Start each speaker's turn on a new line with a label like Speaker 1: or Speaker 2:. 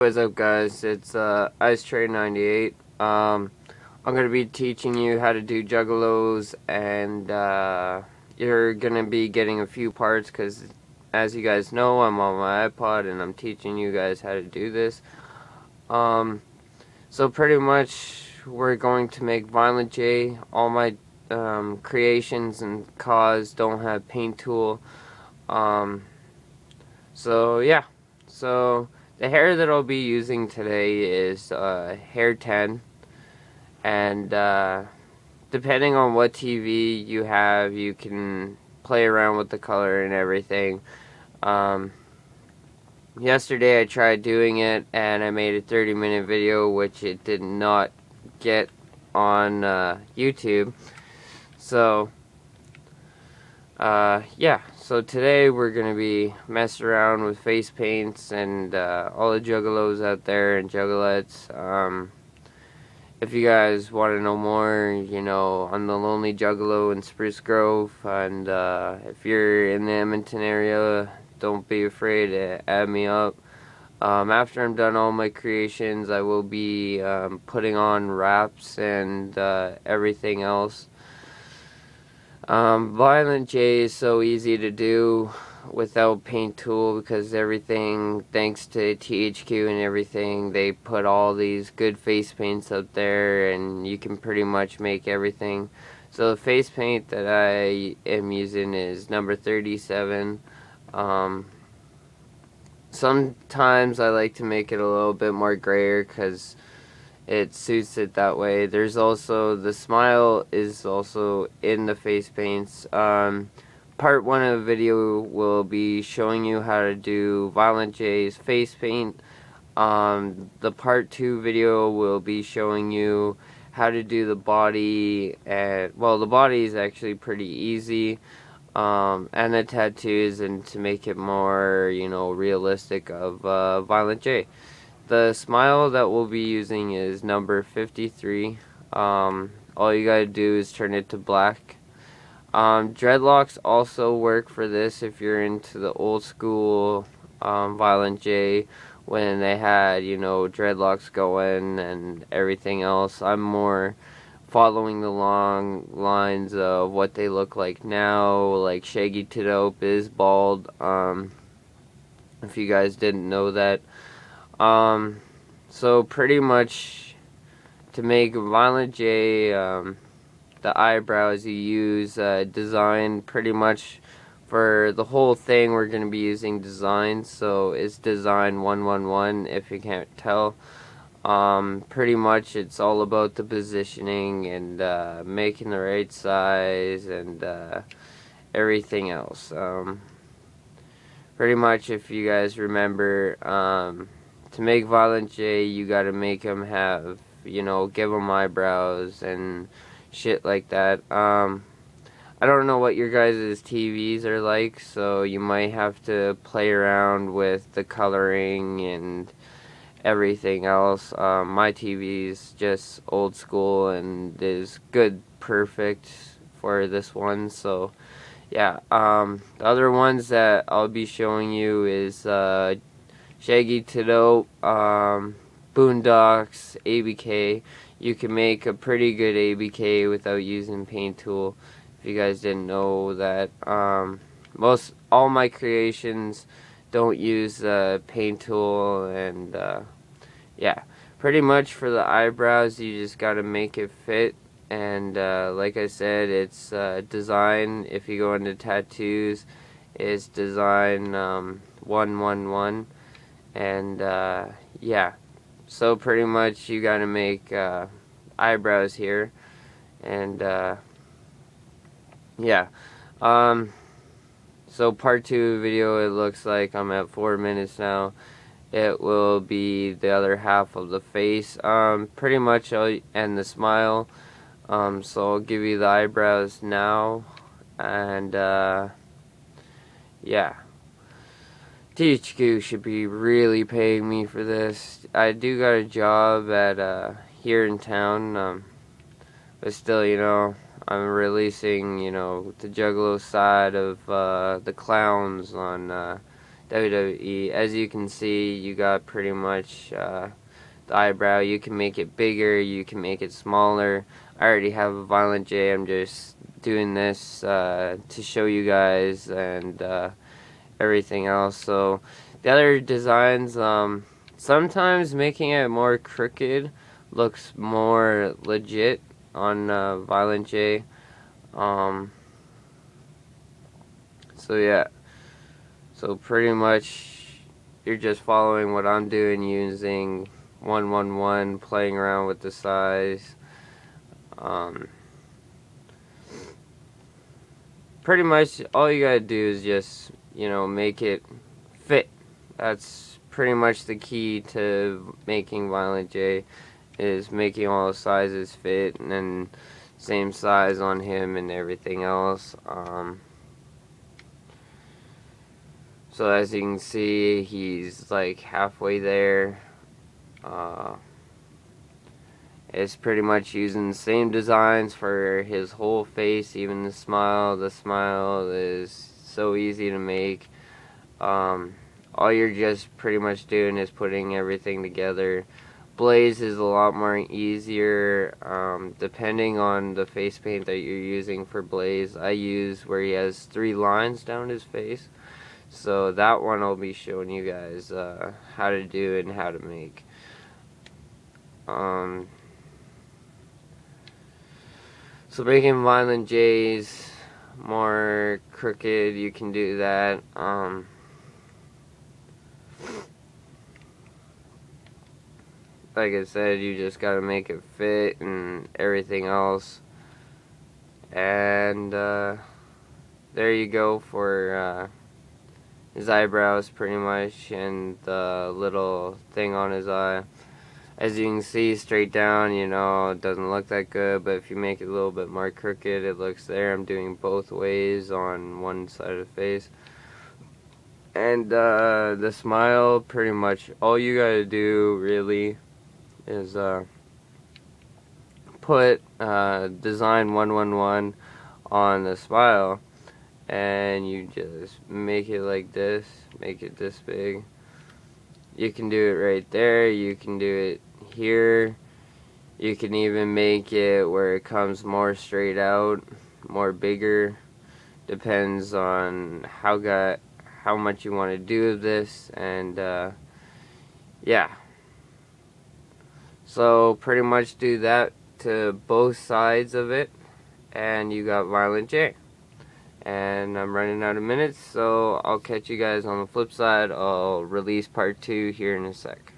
Speaker 1: What's up, guys? It's Ice Tray 98. I'm gonna be teaching you how to do juggalos, and you're gonna be getting a few parts because, as you guys know, I'm on my iPod and I'm teaching you guys how to do this. So pretty much we're going to make Violent J. All my creations and cause don't have paint tool. So yeah. So the hair that I'll be using today is hair 10, and depending on what TV you have, you can play around with the color and everything. Yesterday I tried doing it and I made a 30-minute video, which it did not get on YouTube. So yeah, so today we're going to be messing around with face paints and all the juggalos out there and juggalettes. If you guys want to know more, you know, I'm the Lonely Juggalo in Spruce Grove, and if you're in the Edmonton area, don't be afraid to add me up. After I'm done all my creations, I will be putting on wraps and everything else. Violent J is so easy to do without paint tool because everything, thanks to THQ and everything, they put all these good face paints up there and you can pretty much make everything. So the face paint that I am using is number 37. Sometimes I like to make it a little bit more grayer because it suits it that way. There's also, the smile is also in the face paints. Part 1 of the video will be showing you how to do Violent J's face paint. The part 2 video will be showing you how to do the body, and well, the body is actually pretty easy, and the tattoos, and to make it more, you know, realistic of Violent J. The smile that we'll be using is number 53. All you gotta do is turn it to black. Dreadlocks also work for this if you're into the old school Violent J, when they had, you know, dreadlocks going and everything else. I'm more following the long lines of what they look like now, like Shaggy Dope is bald, if you guys didn't know that. So pretty much to make Violent J, the eyebrows, you use design. Pretty much for the whole thing we're going to be using design, so it's design 111 if you can't tell. Pretty much it's all about the positioning and making the right size and everything else. Pretty much, if you guys remember, to make Violent J, you gotta make them have, you know, give them eyebrows and shit like that. I don't know what your guys' TVs are like, so you might have to play around with the coloring and everything else. My TV is just old school and is good, perfect for this one, so yeah. The other ones that I'll be showing you is Shaggy Dope, Boondocks, ABK. You can make a pretty good ABK without using paint tool, if you guys didn't know that. All my creations don't use paint tool, and yeah, pretty much for the eyebrows you just gotta make it fit, and like I said, it's design. If you go into tattoos, it's design 111. And yeah, so pretty much you gotta make eyebrows here, and yeah. So part 2 video, it looks like I'm at 4 minutes now. It will be the other half of the face, pretty much, and the smile. So I'll give you the eyebrows now, and yeah. THQ should be really paying me for this. I do got a job at here in town, but still, you know, I'm releasing, you know, the Juggalo side of the clowns on WWE. As you can see, you got pretty much the eyebrow. You can make it bigger, you can make it smaller. I already have a Violent J. I'm just doing this to show you guys and everything else. So the other designs, sometimes making it more crooked looks more legit on Violent J. So yeah, so pretty much you're just following what I'm doing, using 111, playing around with the size. Pretty much all you gotta do is just, you know, make it fit. That's pretty much the key to making Violent J, is making all the sizes fit, and then same size on him and everything else. So as you can see, he's like halfway there. It's pretty much using the same designs for his whole face, even the smile. The smile is so easy to make. All you're just pretty much doing is putting everything together. Blaze is a lot more easier, depending on the face paint that you're using for Blaze. I use where he has 3 lines down his face. So that one I'll be showing you guys how to do and how to make. So making Violent J's more crooked, you can do that. Like I said, you just gotta make it fit and everything else. And there you go for his eyebrows pretty much, and the little thing on his eye. As you can see, straight down, you know, it doesn't look that good, but if you make it a little bit more crooked, it looks there. I'm doing both ways on one side of the face. And the smile, pretty much all you gotta do really is put design 111 on the smile, and you just make it like this, make it this big. You can do it right there, you can do it here, you can even make it where it comes more straight out, more bigger. Depends on how much you want to do of this, and yeah. So pretty much do that to both sides of it, and you got Violent J. And I'm running out of minutes, so I'll catch you guys on the flip side. I'll release part 2 here in a sec.